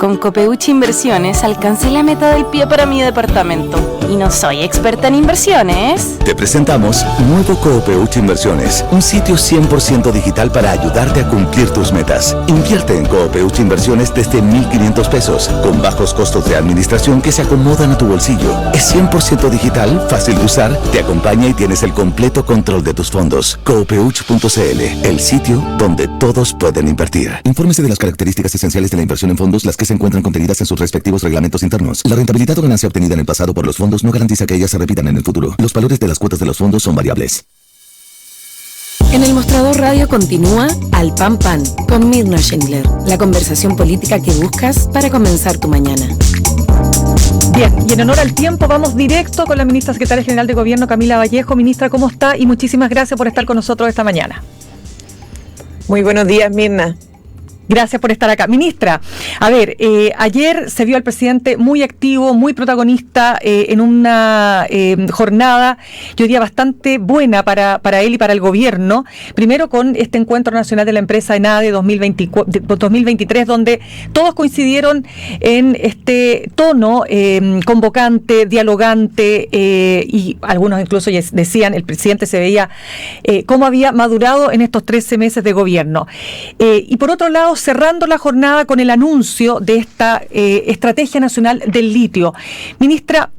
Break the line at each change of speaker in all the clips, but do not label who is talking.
Con Copeuchi Inversiones alcancé la meta del pie para mi departamento. Y no soy experta en inversiones.
Te presentamos Nuevo Copeuchi Inversiones, un sitio 100% digital para ayudarte a cumplir tus metas. Invierte en Copeuchi Inversiones desde 1,500 pesos, con bajos costos de administración que se acomodan a tu bolsillo. Es 100% digital, fácil de usar, te acompaña y tienes el completo control de tus fondos. Copeuchi.cl, el sitio donde todos pueden invertir. Infórmese de las características esenciales de la inversión en fondos, las que se encuentran contenidas en sus respectivos reglamentos internos. La rentabilidad o ganancia obtenida en el pasado por los fondos no garantiza que ellas se repitan en el futuro. Los valores de las cuotas de los fondos son variables.
En el Mostrador Radio continúa Al Pan Pan con Mirna Schindler, la conversación política que buscas para comenzar tu mañana.
Bien, y en honor al tiempo vamos directo con la ministra secretaria general de Gobierno, Camila Vallejo. Ministra, ¿cómo está? Y muchísimas gracias por estar con nosotros esta mañana.
Muy buenos días, Mirna.
Gracias por estar acá. Ministra, a ver, ayer se vio al presidente muy activo, muy protagonista en una jornada, yo diría, bastante buena para él y para el gobierno. Primero con este Encuentro Nacional de la Empresa ENADE 2023, donde todos coincidieron en este tono convocante, dialogante, y algunos incluso decían, el presidente se veía cómo había madurado en estos 13 meses de gobierno. Y por otro lado, cerrando la jornada con el anuncio de esta Estrategia Nacional del Litio. Ministra,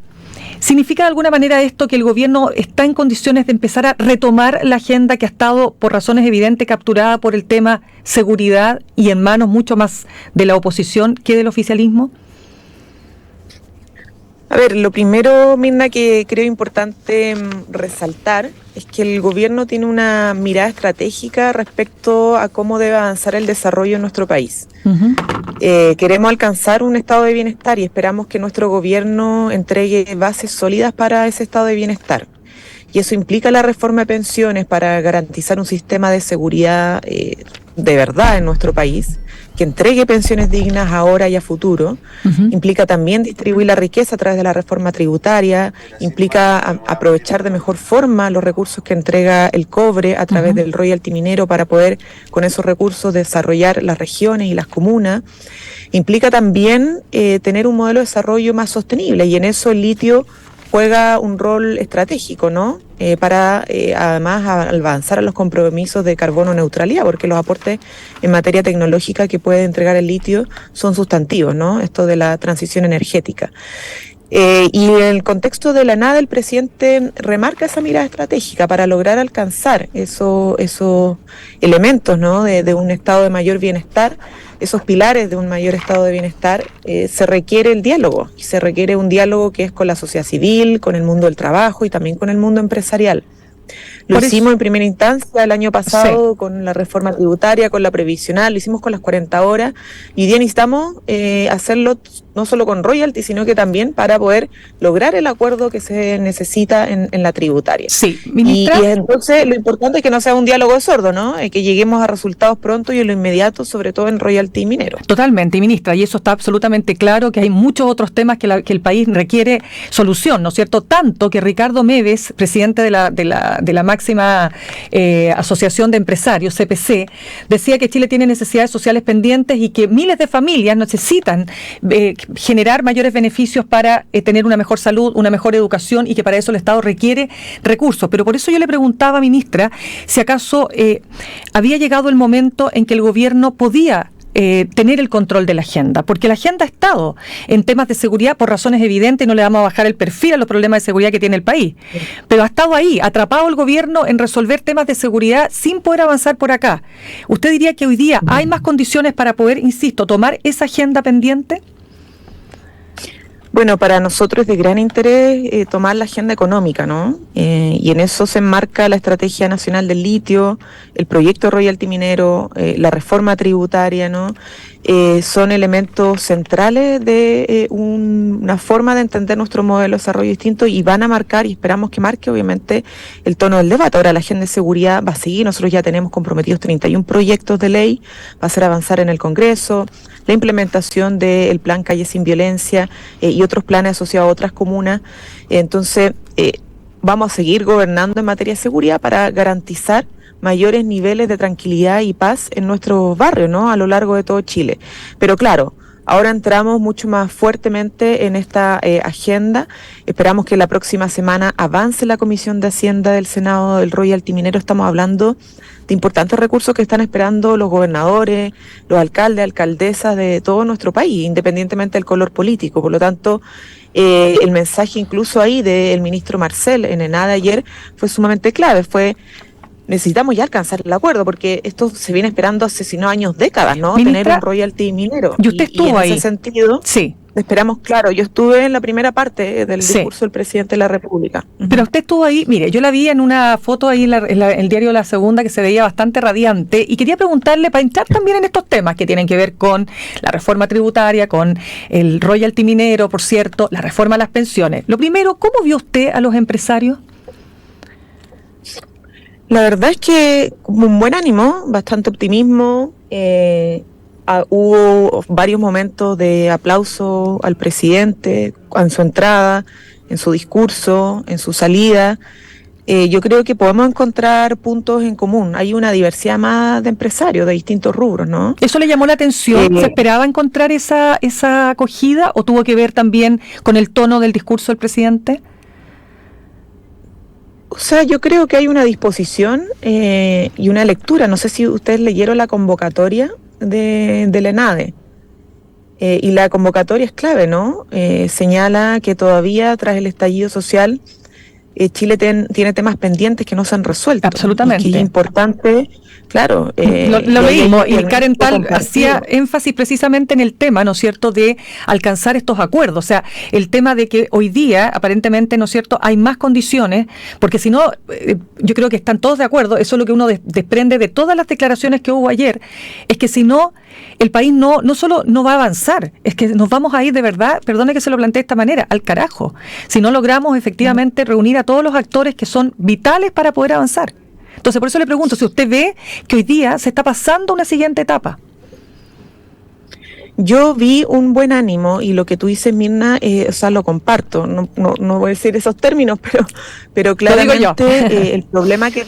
¿significa de alguna manera esto que el gobierno está en condiciones de empezar a retomar la agenda que ha estado, por razones evidentes, capturada por el tema seguridad y en manos mucho más de la oposición que del oficialismo?
A ver, lo primero, Mirna, que creo importante resaltar es que el gobierno tiene una mirada estratégica respecto a cómo debe avanzar el desarrollo en nuestro país. Uh-huh. Queremos alcanzar un estado de bienestar y esperamos que nuestro gobierno entregue bases sólidas para ese estado de bienestar. Y eso implica la reforma de pensiones para garantizar un sistema de seguridad de verdad en nuestro país, que entregue pensiones dignas ahora y a futuro. Uh-huh. Implica también distribuir la riqueza a través de la reforma tributaria, implica aprovechar de mejor forma los recursos que entrega el cobre a través del royalty minero para poder con esos recursos desarrollar las regiones y las comunas. Implica también tener un modelo de desarrollo más sostenible, y en eso el litio juega un rol estratégico, ¿no? Para además avanzar a los compromisos de carbono neutralidad, porque los aportes en materia tecnológica que puede entregar el litio son sustantivos, ¿no? Esto de la transición energética. Y en el contexto de la ENADE, el presidente remarca esa mirada estratégica para lograr alcanzar esos elementos, ¿no? de un estado de mayor bienestar, esos pilares de un mayor estado de bienestar. Se requiere el diálogo, y se requiere un diálogo que es con la sociedad civil, con el mundo del trabajo y también con el mundo empresarial. Lo hicimos en primera instancia el año pasado, sí, con la reforma tributaria, con la previsional, lo hicimos con las 40 horas, y hoy día necesitamos hacerlo no solo con royalty, sino que también para poder lograr el acuerdo que se necesita en la tributaria.
Sí, ministra.
Y entonces lo importante es que no sea un diálogo de sordo, ¿no? Que lleguemos a resultados pronto y en lo inmediato, sobre todo en royalty minero.
Totalmente, ministra, y eso está absolutamente claro, que hay muchos otros temas que el país requiere solución, ¿no es cierto? Tanto que Ricardo Meves, presidente de la máxima Asociación de Empresarios, CPC, decía que Chile tiene necesidades sociales pendientes y que miles de familias necesitan generar mayores beneficios para tener una mejor salud, una mejor educación, y que para eso el Estado requiere recursos. Pero por eso yo le preguntaba, ministra, si acaso había llegado el momento en que el gobierno podía tener el control de la agenda, porque la agenda ha estado en temas de seguridad por razones evidentes, y no le vamos a bajar el perfil a los problemas de seguridad que tiene el país, pero ha estado ahí, atrapado el gobierno en resolver temas de seguridad sin poder avanzar por acá. ¿Usted diría que hoy día hay más condiciones para poder, insisto, tomar esa agenda pendiente?
Bueno, para nosotros es de gran interés tomar la agenda económica, ¿no? Y en eso se enmarca la Estrategia Nacional del Litio, el proyecto royalty minero, la reforma tributaria, ¿no? Son elementos centrales de una forma de entender nuestro modelo de desarrollo distinto, y van a marcar, y esperamos que marque, obviamente, el tono del debate. Ahora la agenda de seguridad va a seguir, nosotros ya tenemos comprometidos 31 proyectos de ley, va a ser avanzar en el Congreso, la implementación del Plan Calle Sin Violencia y otros planes asociados a otras comunas. Entonces, vamos a seguir gobernando en materia de seguridad para garantizar mayores niveles de tranquilidad y paz en nuestros barrios, ¿no? A lo largo de todo Chile. Pero claro, Ahora entramos mucho más fuertemente en esta agenda. Esperamos que la próxima semana avance la Comisión de Hacienda del Senado del Royalty Minero. Estamos hablando de importantes recursos que están esperando los gobernadores, los alcaldes, alcaldesas de todo nuestro país, independientemente del color político. Por lo tanto, el mensaje incluso ahí del ministro Marcel en ENADE ayer fue sumamente clave. Necesitamos ya alcanzar el acuerdo, porque esto se viene esperando hace, si no años, décadas, ¿no?
Ministra,
tener un royalty minero.
¿Y usted estuvo ahí?
En ese sentido,
sí,
esperamos, claro, yo estuve en la primera parte del discurso del presidente de la República.
Pero usted estuvo ahí, mire, yo la vi en una foto ahí en el diario La Segunda, que se veía bastante radiante, y quería preguntarle, para entrar también en estos temas que tienen que ver con la reforma tributaria, con el royalty minero, por cierto, la reforma a las pensiones. Lo primero, ¿cómo vio usted a los empresarios?
La verdad es que con un buen ánimo, bastante optimismo. Hubo varios momentos de aplauso al presidente en su entrada, en su discurso, en su salida. Yo creo que podemos encontrar puntos en común. Hay una diversidad más de empresarios de distintos rubros, ¿no?
¿Eso le llamó la atención? ¿Se esperaba encontrar esa acogida o tuvo que ver también con el tono del discurso del presidente?
O sea, yo creo que hay una disposición y una lectura. No sé si ustedes leyeron la convocatoria de la ENADE. Y la convocatoria es clave, ¿no? Señala que todavía tras el estallido social Chile tiene temas pendientes que no se han resuelto.
Absolutamente.
Y que es importante, claro.
Lo leímos, y Karen Tal hacía énfasis precisamente en el tema, ¿no es cierto?, de alcanzar estos acuerdos. O sea, el tema de que hoy día, aparentemente, ¿no es cierto?, hay más condiciones, porque si no, yo creo que están todos de acuerdo, eso es lo que uno desprende de todas las declaraciones que hubo ayer, es que si no, el país no solo no va a avanzar, es que nos vamos a ir de verdad, perdone que se lo plantee de esta manera, al carajo, si no logramos efectivamente reunir a todos los actores que son vitales para poder avanzar. Entonces, por eso le pregunto, si usted ve que hoy día se está pasando una siguiente etapa.
Yo vi un buen ánimo, y lo que tú dices, Mirna, o sea, lo comparto. No voy a decir esos términos, pero claramente el problema que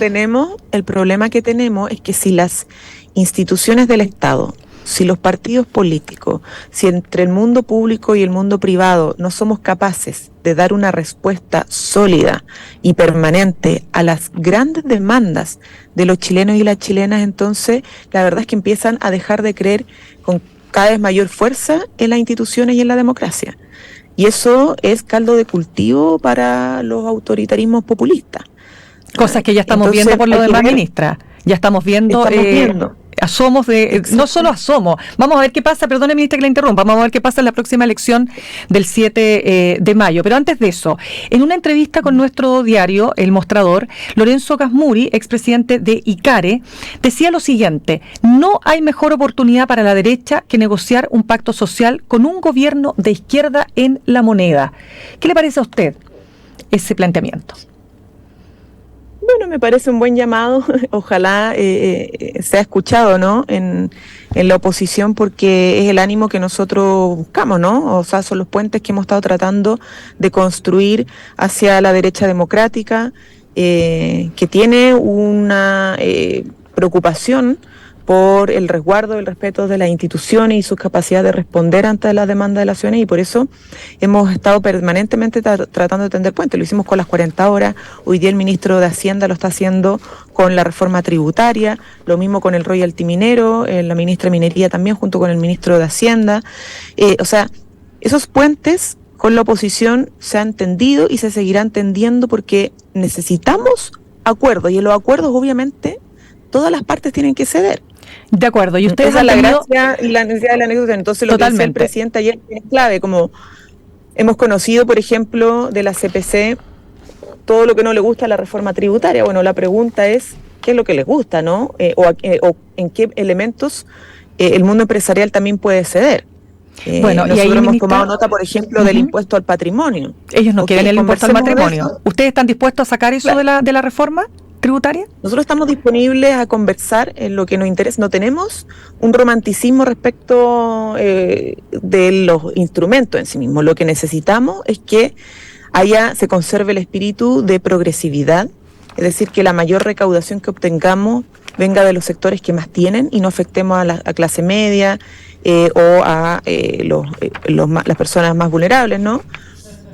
tenemos es que si las instituciones del Estado, si los partidos políticos, si entre el mundo público y el mundo privado no somos capaces de dar una respuesta sólida y permanente a las grandes demandas de los chilenos y las chilenas, entonces la verdad es que empiezan a dejar de creer con cada vez mayor fuerza en las instituciones y en la democracia. Y eso es caldo de cultivo para los autoritarismos populistas.
Cosas que ya estamos viendo por lo demás, ministra. Ya estamos viendo. Asomos no solo asomos. Vamos a ver qué pasa, perdone, ministra, que la interrumpa, vamos a ver qué pasa en la próxima elección del 7 de mayo. Pero antes de eso, en una entrevista con nuestro diario, El Mostrador, Lorenzo Casmuri, expresidente de ICARE, decía lo siguiente: no hay mejor oportunidad para la derecha que negociar un pacto social con un gobierno de izquierda en la moneda. ¿Qué le parece a usted ese planteamiento?
Bueno, me parece un buen llamado, ojalá sea escuchado, ¿no?, en la oposición, porque es el ánimo que nosotros buscamos, ¿no? O sea, son los puentes que hemos estado tratando de construir hacia la derecha democrática, que tiene una preocupación por el resguardo, el respeto de las instituciones y sus capacidades de responder ante las demandas de la ciudadanía, y por eso hemos estado permanentemente tratando de tender puentes. Lo hicimos con las 40 horas, hoy día el ministro de Hacienda lo está haciendo con la reforma tributaria, lo mismo con el royalty minero, la ministra de Minería también junto con el ministro de Hacienda. O sea, esos puentes con la oposición se han tendido y se seguirán tendiendo porque necesitamos acuerdos, y en los acuerdos obviamente todas las partes tienen que ceder.
De acuerdo, y ustedes
esa es la gracia y la necesidad de la negociación. Entonces, lo que dice el presidente ayer es clave, como hemos conocido, por ejemplo, de la CPC, todo lo que no le gusta a la reforma tributaria. Bueno, la pregunta es, ¿qué es lo que les gusta, no? O en qué elementos el mundo empresarial también puede ceder.
Bueno,
nosotros
y ahí,
hemos tomado nota, por ejemplo, del impuesto al patrimonio.
Ellos no quieren el impuesto al patrimonio. ¿Ustedes están dispuestos a sacar eso de la reforma tributaria?
Nosotros estamos disponibles a conversar en lo que nos interesa. No tenemos un romanticismo respecto de los instrumentos en sí mismos. Lo que necesitamos es que se conserve el espíritu de progresividad, es decir, que la mayor recaudación que obtengamos venga de los sectores que más tienen y no afectemos a la clase media o a las personas más vulnerables, ¿no?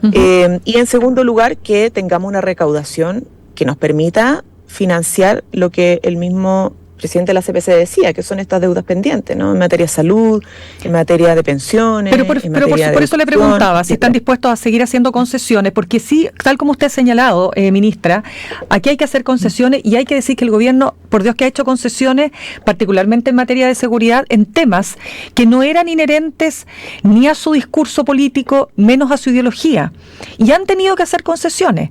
Y en segundo lugar, que tengamos una recaudación que nos permita financiar lo que el mismo presidente de la CPC decía, que son estas deudas pendientes, ¿no? En materia de salud, en materia de pensiones.
Pero por eso le preguntaba si están dispuestos a seguir haciendo concesiones, porque sí, tal como usted ha señalado, ministra, aquí hay que hacer concesiones y hay que decir que el gobierno, por Dios, que ha hecho concesiones, particularmente en materia de seguridad, en temas que no eran inherentes ni a su discurso político, menos a su ideología. Y han tenido que hacer concesiones.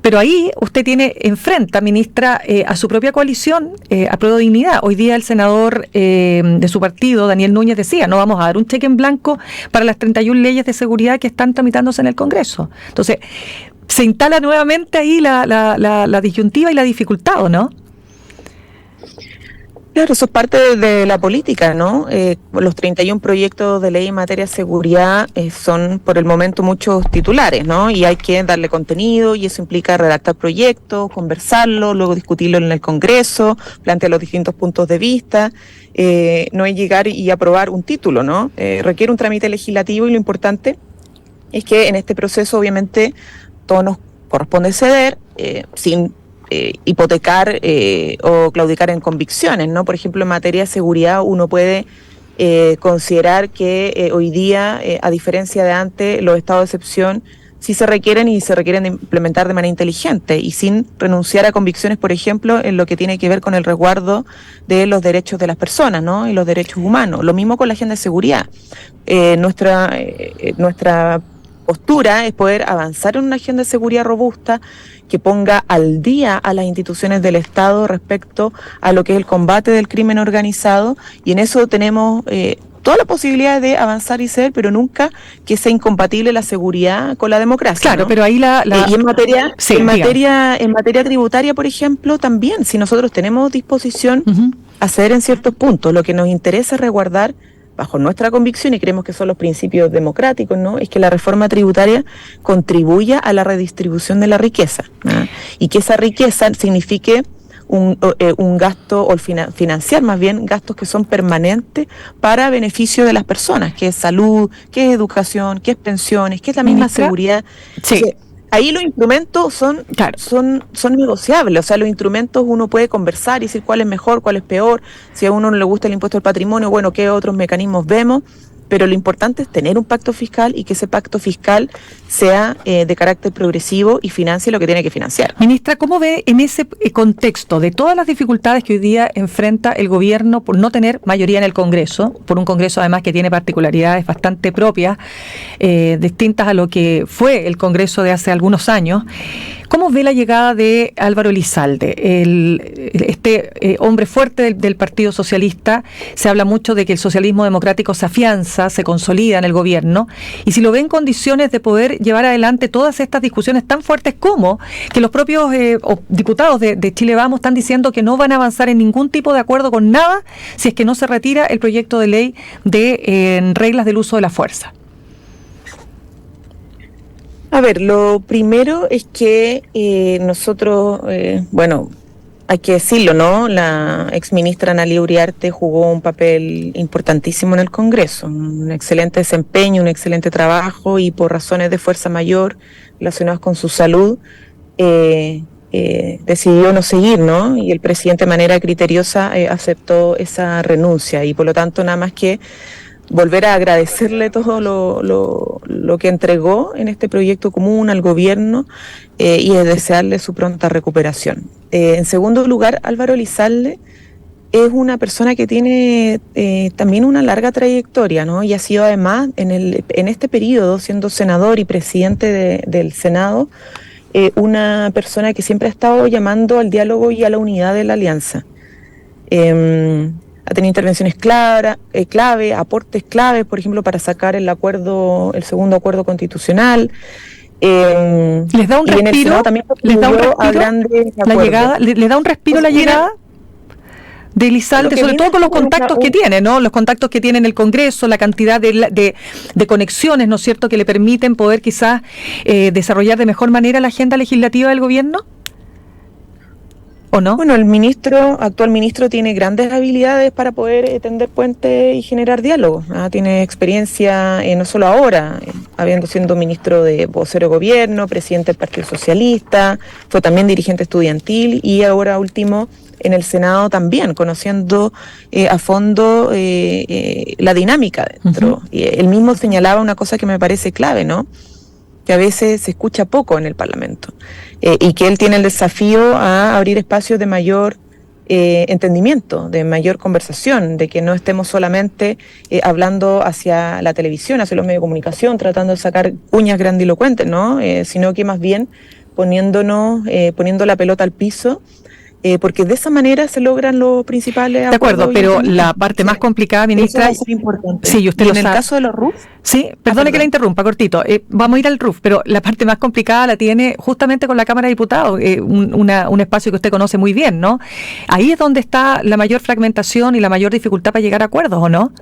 Pero ahí usted enfrenta, ministra, a su propia coalición, a Prueba de Dignidad. Hoy día el senador de su partido, Daniel Núñez, decía, no vamos a dar un cheque en blanco para las 31 leyes de seguridad que están tramitándose en el Congreso. Entonces, se instala nuevamente ahí la disyuntiva y la dificultad, ¿o no?
Claro, eso es parte de la política, ¿no? Los 31 proyectos de ley en materia de seguridad son por el momento muchos titulares, ¿no? Y hay que darle contenido y eso implica redactar proyectos, conversarlo, luego discutirlo en el Congreso, plantear los distintos puntos de vista. No es llegar y aprobar un título, ¿no? Requiere un trámite legislativo y lo importante es que en este proceso obviamente todo nos corresponde ceder sin hipotecar o claudicar en convicciones, ¿no? Por ejemplo, en materia de seguridad uno puede considerar que hoy día, a diferencia de antes, los estados de excepción sí se requieren y se requieren de implementar de manera inteligente y sin renunciar a convicciones, por ejemplo, en lo que tiene que ver con el resguardo de los derechos de las personas, ¿no? Y los derechos humanos. Lo mismo con la agenda de seguridad. Nuestra postura es poder avanzar en una agenda de seguridad robusta que ponga al día a las instituciones del Estado respecto a lo que es el combate del crimen organizado, y en eso tenemos toda la posibilidad de avanzar y ser, pero nunca que sea incompatible la seguridad con la democracia.
Claro,
¿no?
pero ahí
y en materia tributaria, por ejemplo, también, si nosotros tenemos disposición a ceder en ciertos puntos, lo que nos interesa es resguardar, bajo nuestra convicción, y creemos que son los principios democráticos, ¿no? Es que la reforma tributaria contribuya a la redistribución de la riqueza, ¿no? Y que esa riqueza signifique un gasto, o financiar más bien gastos que son permanentes para beneficio de las personas, que es salud, que es educación, que es pensiones, que es la misma seguridad.
Sí.
Entonces, ahí los instrumentos son negociables, o sea, los instrumentos uno puede conversar y decir cuál es mejor, cuál es peor, si a uno no le gusta el impuesto al patrimonio, bueno, qué otros mecanismos vemos, pero lo importante es tener un pacto fiscal y que ese pacto fiscal sea de carácter progresivo y financie lo que tiene que financiar.
Ministra, ¿cómo ve en ese contexto de todas las dificultades que hoy día enfrenta el gobierno por no tener mayoría en el Congreso, por un Congreso además que tiene particularidades bastante propias, distintas a lo que fue el Congreso de hace algunos años? ¿Cómo ve la llegada de Álvaro Elizalde, este hombre fuerte del Partido Socialista? Se habla mucho de que el socialismo democrático se afianza, se consolida en el gobierno, y si lo ve en condiciones de poder llevar adelante todas estas discusiones tan fuertes como que los propios diputados de Chile Vamos están diciendo que no van a avanzar en ningún tipo de acuerdo con nada si es que no se retira el proyecto de ley de reglas del uso de la fuerza.
A ver, lo primero es que nosotros, hay que decirlo, ¿no? La exministra Analía Uriarte jugó un papel importantísimo en el Congreso, un excelente desempeño, un excelente trabajo, y por razones de fuerza mayor relacionadas con su salud, decidió no seguir, ¿no? Y el presidente de manera criteriosa aceptó esa renuncia, y por lo tanto nada más que volver a agradecerle todo lo que entregó en este proyecto común al gobierno y desearle su pronta recuperación. En segundo lugar, Álvaro Elizalde es una persona que tiene también una larga trayectoria, ¿no? Y ha sido además en este periodo, siendo senador y presidente del Senado, una persona que siempre ha estado llamando al diálogo y a la unidad de la alianza. Ha tenido intervenciones clave, aportes claves, por ejemplo, para sacar el segundo acuerdo constitucional.
¿Les da un respiro? ¿Les da un respiro ¿Le da un respiro la llegada de Elizalde, sobre todo con los contactos que tiene, ¿no? Los contactos que tiene en el Congreso, la cantidad de conexiones, ¿no es cierto?, que le permiten poder quizás desarrollar de mejor manera la agenda legislativa del gobierno. ¿o no?
Bueno, actual ministro tiene grandes habilidades para poder tender puentes y generar diálogo. Tiene experiencia no solo ahora, habiendo sido ministro de vocero de gobierno, presidente del Partido Socialista, fue también dirigente estudiantil y ahora último en el Senado también, conociendo a fondo la dinámica dentro. Y él mismo señalaba una cosa que me parece clave, ¿no? Que a veces se escucha poco en el Parlamento y que él tiene el desafío a abrir espacios de mayor entendimiento, de mayor conversación, de que no estemos solamente hablando hacia la televisión, hacia los medios de comunicación, tratando de sacar cuñas grandilocuentes, ¿no? Sino que más bien poniendo la pelota al piso, porque de esa manera se logran los principales
acuerdos. De acuerdo, pero la parte más complicada, ministra...
Eso va a ser importante.
Sí, usted lo sabe.
En el caso de los RUF...
Sí, perdone que la interrumpa, cortito. Vamos a ir al RUF, pero la parte más complicada la tiene justamente con la Cámara de Diputados, un espacio que usted conoce muy bien, ¿no? Ahí es donde está la mayor fragmentación y la mayor dificultad para llegar a acuerdos, ¿o no?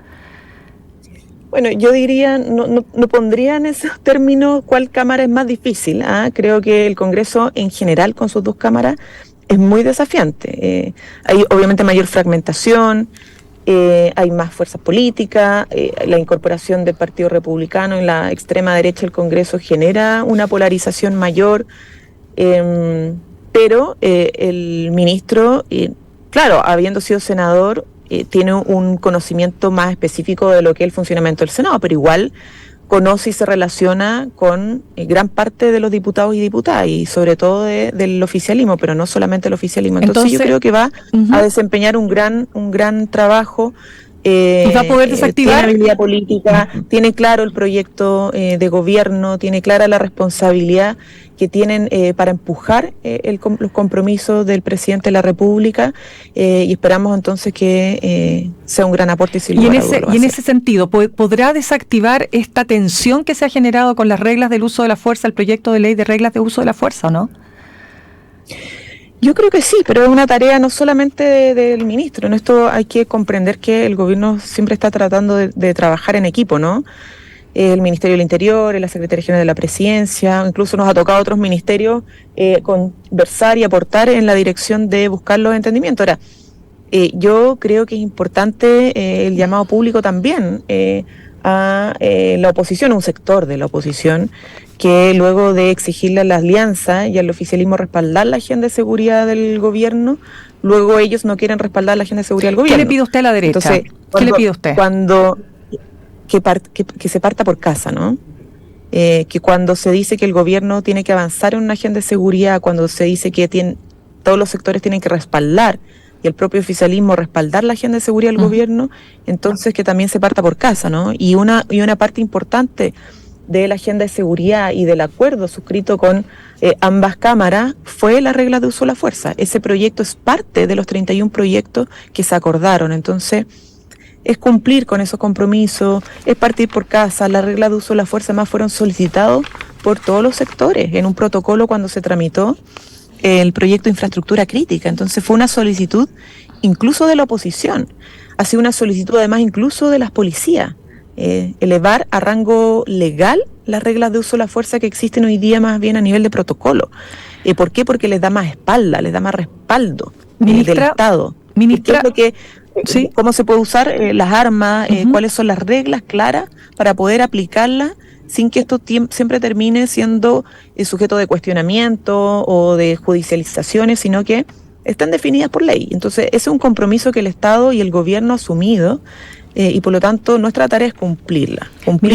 Bueno, yo diría, no pondría en esos términos cuál cámara es más difícil. Creo que el Congreso en general con sus dos cámaras es muy desafiante. Hay obviamente mayor fragmentación, hay más fuerzas políticas, la incorporación del Partido Republicano en la extrema derecha del Congreso genera una polarización mayor, pero el ministro, claro, habiendo sido senador, tiene un conocimiento más específico de lo que es el funcionamiento del Senado, pero igual conoce y se relaciona con gran parte de los diputados y diputadas, y sobre todo del oficialismo, pero no solamente el oficialismo. Entonces yo creo que va a desempeñar un gran trabajo.
¿Y va a poder desactivar?
Tiene habilidad política, tiene claro el proyecto de gobierno, tiene clara la responsabilidad que tienen para empujar los compromisos del presidente de la República, y esperamos entonces que sea un gran aporte.
Y en ese sentido, ¿podrá desactivar esta tensión que se ha generado con las reglas del uso de la fuerza, el proyecto de ley de reglas de uso de la fuerza, o no?
Yo creo que sí, pero es una tarea no solamente del ministro. En esto hay que comprender que el gobierno siempre está tratando de trabajar en equipo, ¿no? El Ministerio del Interior, la Secretaría General de la Presidencia, incluso nos ha tocado a otros ministerios conversar y aportar en la dirección de buscar los entendimientos. Ahora, yo creo que es importante el llamado público también a la oposición, un sector de la oposición, que luego de exigirle a la alianza y al oficialismo respaldar la agenda de seguridad del gobierno, luego ellos no quieren respaldar la agenda de seguridad del gobierno.
¿Qué le pide usted a la derecha?
Entonces,
¿qué le pide usted?
Que se parta por casa, ¿no? Que cuando se dice que el gobierno tiene que avanzar en una agenda de seguridad, cuando se dice que todos los sectores tienen que respaldar y el propio oficialismo respaldar la agenda de seguridad del gobierno, entonces que también se parta por casa, ¿no? Y una parte importante de la agenda de seguridad y del acuerdo suscrito con ambas cámaras fue la regla de uso de la fuerza. Ese proyecto es parte de los 31 proyectos que se acordaron. Entonces, es cumplir con esos compromisos, es partir por casa. Las reglas de uso de la fuerza más fueron solicitados por todos los sectores en un protocolo cuando se tramitó el proyecto de infraestructura crítica. Entonces fue una solicitud incluso de la oposición, ha sido una solicitud además incluso de las policías, elevar a rango legal las reglas de uso de la fuerza que existen hoy día más bien a nivel de protocolo. ¿Por qué? Porque les da más espalda, les da más respaldo del Estado.
Ministra,
¿Qué es lo que, ¿sí? ¿Cómo se puede usar las armas? ¿Cuáles son las reglas claras para poder aplicarlas sin que esto siempre termine siendo sujeto de cuestionamiento o de judicializaciones, sino que están definidas por ley? Entonces, ese es un compromiso que el Estado y el gobierno ha asumido, y por lo tanto nuestra tarea es cumplir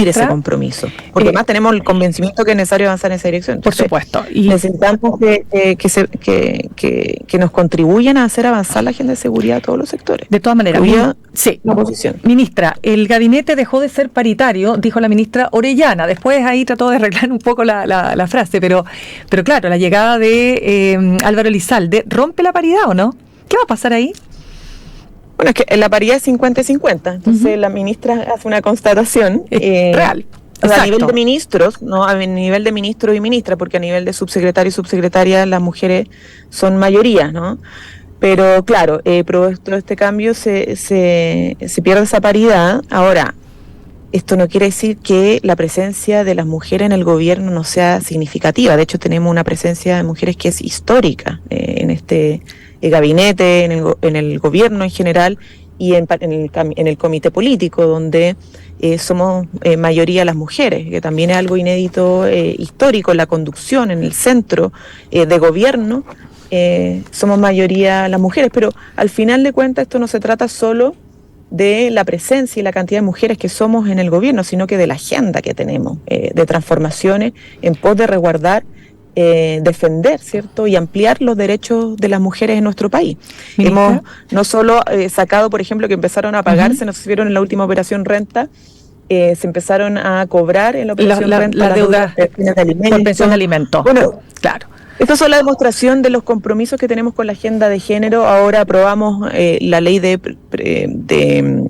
ese compromiso, porque además tenemos el convencimiento que es necesario avanzar en esa dirección. Entonces,
por supuesto, y
necesitamos que nos contribuyan a hacer avanzar la agenda de seguridad a todos los sectores.
De todas maneras, sí.
La oposición.
Ministra, el gabinete dejó de ser paritario, dijo la ministra Orellana. Después ahí trató de arreglar un poco la frase, pero claro, la llegada de Álvaro Elizalde rompe la paridad, ¿o no? ¿Qué va a pasar ahí?
Bueno, es que la paridad es 50-50, entonces la ministra hace una constatación
real.
O sea, a nivel de ministros, no a nivel de ministros y ministras, porque a nivel de subsecretario y subsecretaria las mujeres son mayoría, ¿no? Pero claro, producto de este cambio se pierde esa paridad. Ahora, esto no quiere decir que la presencia de las mujeres en el gobierno no sea significativa. De hecho, tenemos una presencia de mujeres que es histórica en gabinete, en el gobierno en general y en el comité político, donde somos mayoría las mujeres, que también es algo inédito, histórico, en la conducción, en el centro de gobierno, somos mayoría las mujeres, pero al final de cuentas esto no se trata solo de la presencia y la cantidad de mujeres que somos en el gobierno, sino que de la agenda que tenemos de transformaciones en pos de resguardar, defender, ¿cierto? Y ampliar los derechos de las mujeres en nuestro país. Hemos no solo sacado, por ejemplo, que empezaron a pagarse, no sé si vieron en la última operación renta, se empezaron a cobrar en la operación renta
la deuda por pensión de alimentos.
Bueno,
claro.
Esto es la demostración de los compromisos que tenemos con la agenda de género. Ahora aprobamos la ley de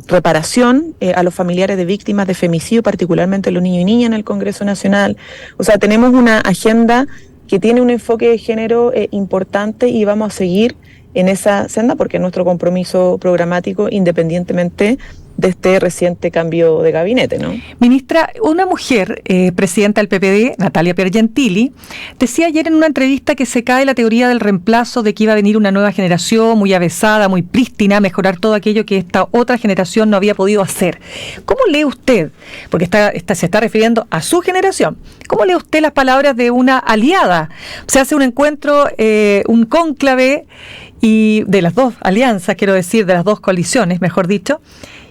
reparación a los familiares de víctimas de femicidio, particularmente los niños y niñas, en el Congreso Nacional. O sea, tenemos una agenda que tiene un enfoque de género importante y vamos a seguir en esa senda porque es nuestro compromiso programático, independientemente de este reciente cambio de gabinete, ¿no?
Ministra, una mujer, presidenta del PPD, Natalia Piergentili, decía ayer en una entrevista que se cae la teoría del reemplazo, de que iba a venir una nueva generación muy avesada, muy prístina, a mejorar todo aquello que esta otra generación no había podido hacer. ¿Cómo lee usted? Porque se está refiriendo a su generación. ¿Cómo lee usted las palabras de una aliada? Se hace un encuentro, un cónclave, y de las dos alianzas, quiero decir, de las dos coaliciones, mejor dicho,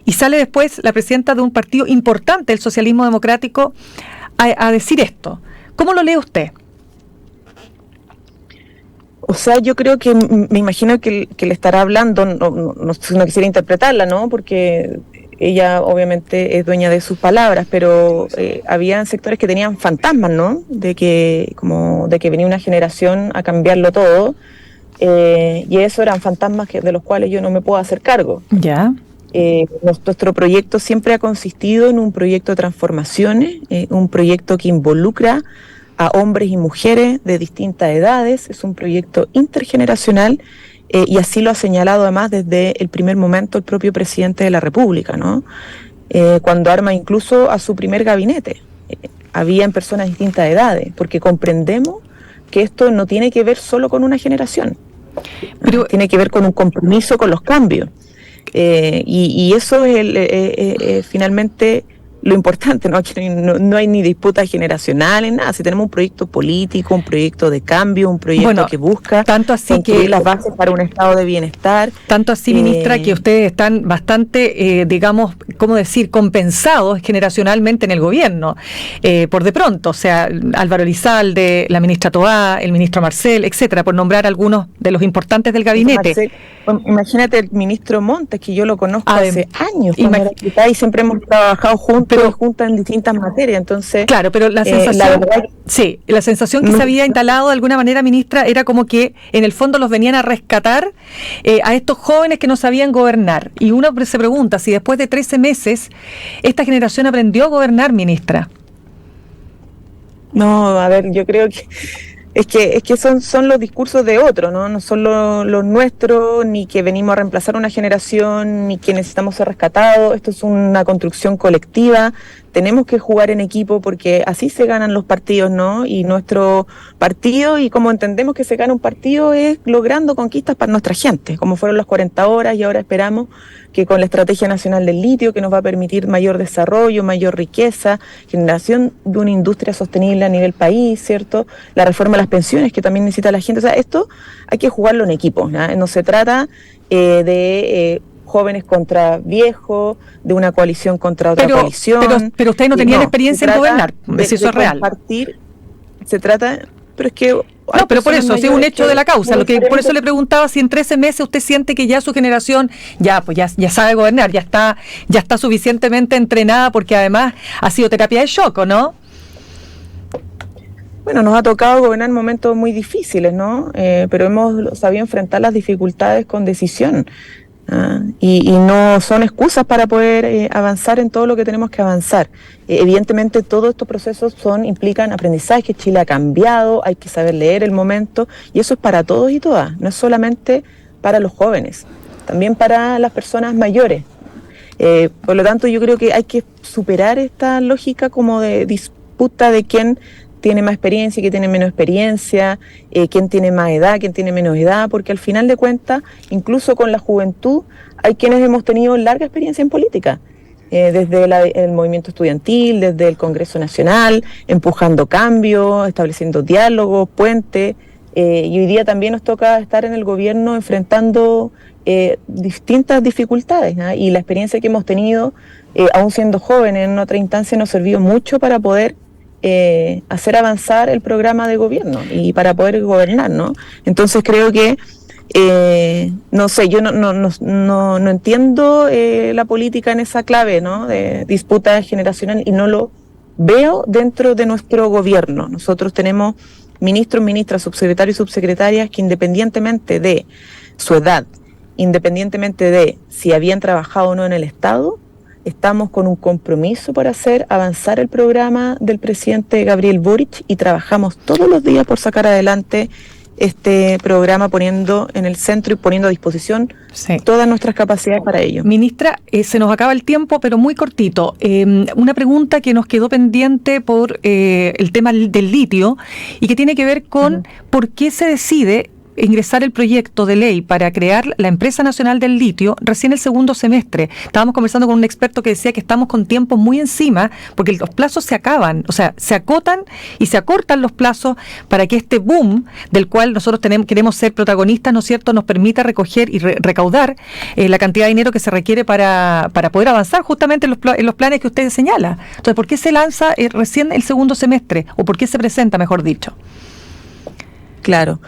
y sale después la presidenta de un partido importante, el socialismo democrático, a decir esto. ¿Cómo lo lee usted?
O sea, yo creo que me imagino que le estará hablando, no quisiera interpretarla, ¿no? Porque ella obviamente es dueña de sus palabras, pero habían sectores que tenían fantasmas, ¿no? De que venía una generación a cambiarlo todo, y eso eran fantasmas de los cuales yo no me puedo hacer cargo.
Ya.
Nuestro proyecto siempre ha consistido en un proyecto de transformaciones, un proyecto que involucra a hombres y mujeres de distintas edades, es un proyecto intergeneracional, y así lo ha señalado además desde el primer momento el propio presidente de la República, ¿no? Cuando arma incluso a su primer gabinete, habían personas de distintas edades, porque comprendemos que esto no tiene que ver solo con una generación, pero tiene que ver con un compromiso con los cambios. Y eso es finalmente lo importante, ¿no? Aquí no hay ni disputas generacionales, nada. Si tenemos un proyecto político, un proyecto de cambio, un proyecto que busca
tanto así
construir las bases para un estado de bienestar.
Tanto así, ministra, que ustedes están bastante, digamos, ¿cómo decir?, compensados generacionalmente en el gobierno. Por de pronto, o sea, Álvaro Elizalde, la ministra Toá, el ministro Marcel, etcétera, por nombrar algunos de los importantes del gabinete.
Marcel, imagínate el ministro Montes, que yo lo conozco hace años, cuando era diputada, y siempre hemos trabajado juntos en distintas materias, entonces...
Claro, pero la sensación, la sensación que se había instalado de alguna manera, ministra, era como que en el fondo los venían a rescatar a estos jóvenes que no sabían gobernar. Y uno se pregunta si después de 13 meses esta generación aprendió a gobernar, ministra.
No, a ver, yo creo que es que son los discursos de otros, ¿no? No son los nuestros, ni que venimos a reemplazar una generación, ni que necesitamos ser rescatados. Esto es una construcción colectiva. Tenemos que jugar en equipo porque así se ganan los partidos, ¿no? Y nuestro partido, y como entendemos que se gana un partido, es logrando conquistas para nuestra gente, como fueron las 40 horas, y ahora esperamos que con la Estrategia Nacional del Litio, que nos va a permitir mayor desarrollo, mayor riqueza, generación de una industria sostenible a nivel país, ¿cierto? La reforma de las pensiones que también necesita la gente. O sea, esto hay que jugarlo en equipo, ¿no? No se trata de jóvenes contra viejos, de una coalición contra otra coalición.
Pero ustedes no tenían experiencia en gobernar, si eso es real.
Se trata, pero es que...
No, pero por eso, es un hecho de la causa. Por eso le preguntaba si en 13 meses usted siente que ya su generación ya sabe gobernar, ya está suficientemente entrenada, porque además ha sido terapia de shock, ¿o no?
Bueno, nos ha tocado gobernar momentos muy difíciles, ¿no? Pero hemos sabido enfrentar las dificultades con decisión. Y no son excusas para poder avanzar en todo lo que tenemos que avanzar. Evidentemente todos estos procesos implican aprendizaje. Chile ha cambiado, hay que saber leer el momento, y eso es para todos y todas, no es solamente para los jóvenes, también para las personas mayores. Por lo tanto, yo creo que hay que superar esta lógica como de disputa de quién tiene más experiencia y quién tiene menos experiencia, quién tiene más edad, quién tiene menos edad, porque al final de cuentas, incluso con la juventud, hay quienes hemos tenido larga experiencia en política. Desde el movimiento estudiantil, desde el Congreso Nacional, empujando cambios, estableciendo diálogos, puentes, y hoy día también nos toca estar en el gobierno enfrentando distintas dificultades, ¿no? Y la experiencia que hemos tenido, aún siendo jóvenes, en otra instancia nos sirvió mucho para poder hacer avanzar el programa de gobierno y para poder gobernar, ¿no? Entonces creo que no sé, yo no entiendo la política en esa clave, ¿no? De disputa generacional, y no lo veo dentro de nuestro gobierno. Nosotros tenemos ministros, ministras, subsecretarios y subsecretarias que, independientemente de su edad, independientemente de si habían trabajado o no en el Estado, estamos con un compromiso para hacer avanzar el programa del presidente Gabriel Boric, y trabajamos todos los días por sacar adelante este programa, poniendo en el centro y poniendo a disposición todas nuestras capacidades para ello.
Ministra, se nos acaba el tiempo, pero muy cortito. Una pregunta que nos quedó pendiente por el tema del litio, y que tiene que ver con por qué se decide ingresar el proyecto de ley para crear la Empresa Nacional del Litio recién el segundo semestre. Estábamos conversando con un experto que decía que estamos con tiempos muy encima, porque los plazos se acaban, o sea, se acotan y se acortan los plazos para que este boom del cual nosotros queremos ser protagonistas, ¿no es cierto?, nos permita recoger y recaudar la cantidad de dinero que se requiere para poder avanzar justamente en los planes que usted señala. Entonces, ¿por qué se lanza recién el segundo semestre? ¿O por qué se presenta, mejor dicho?
Claro.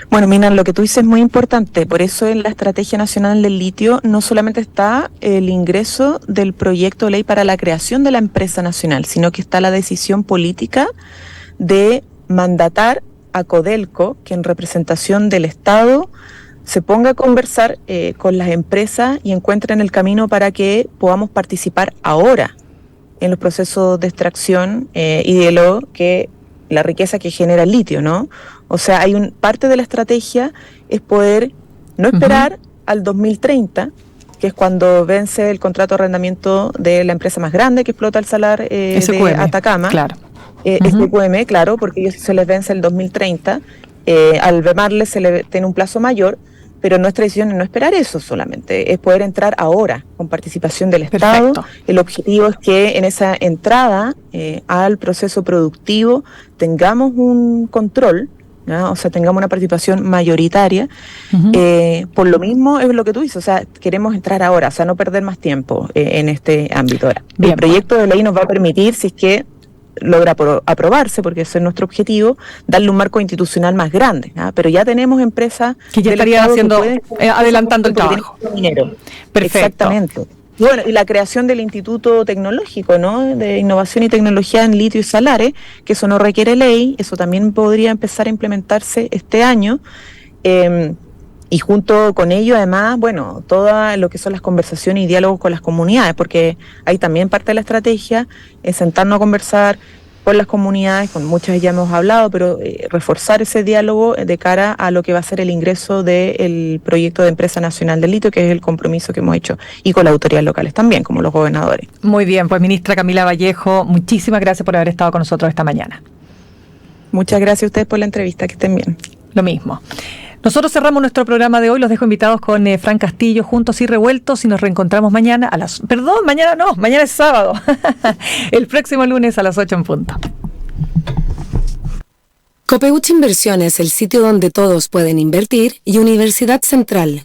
Bueno, Mina, lo que tú dices es muy importante. Por eso en la Estrategia Nacional del Litio no solamente está el ingreso del proyecto de ley para la creación de la empresa nacional, sino que está la decisión política de mandatar a Codelco, que en representación del Estado se ponga a conversar con las empresas y encuentren el camino para que podamos participar ahora en los procesos de extracción y de la riqueza que genera el litio, ¿no? O sea, parte de la estrategia es poder no esperar al 2030, que es cuando vence el contrato de arrendamiento de la empresa más grande que explota el salar de Atacama.
Claro.
SQM, claro, porque ellos se les vence el 2030. Al BEMARLE se le tiene un plazo mayor, pero nuestra decisión es no esperar eso solamente, es poder entrar ahora con participación del Estado.
Perfecto.
El objetivo es que en esa entrada al proceso productivo tengamos un control, ¿no? O sea, tengamos una participación mayoritaria. Por lo mismo es lo que tú dices, o sea, queremos entrar ahora, o sea, no perder más tiempo en este ámbito. Ahora, el proyecto de ley nos va a permitir, si es que logra aprobarse, porque ese es nuestro objetivo, darle un marco institucional más grande, ¿no? Pero ya tenemos empresas
que ya estarían haciendo, adelantando el trabajo.
Perfecto. Exactamente. Y bueno, y la creación del Instituto Tecnológico, ¿no?, de Innovación y Tecnología en Litio y Salares, que eso no requiere ley, eso también podría empezar a implementarse este año. Y junto con ello, además, bueno, todo lo que son las conversaciones y diálogos con las comunidades, porque ahí también parte de la estrategia es sentarnos a conversar con las comunidades, con muchas ya hemos hablado, pero reforzar ese diálogo de cara a lo que va a ser el ingreso del proyecto de Empresa Nacional del Litio, que es el compromiso que hemos hecho, y con las autoridades locales también, como los gobernadores.
Muy bien, pues ministra Camila Vallejo, muchísimas gracias por haber estado con nosotros esta mañana.
Muchas gracias a ustedes por la entrevista, que estén bien.
Lo mismo. Nosotros cerramos nuestro programa de hoy, los dejo invitados con Fran Castillo, Juntos y Revueltos, y nos reencontramos mañana mañana es sábado, el próximo lunes a las 8 en punto.
Copeuch Inversiones, el sitio donde todos pueden invertir, y Universidad Central,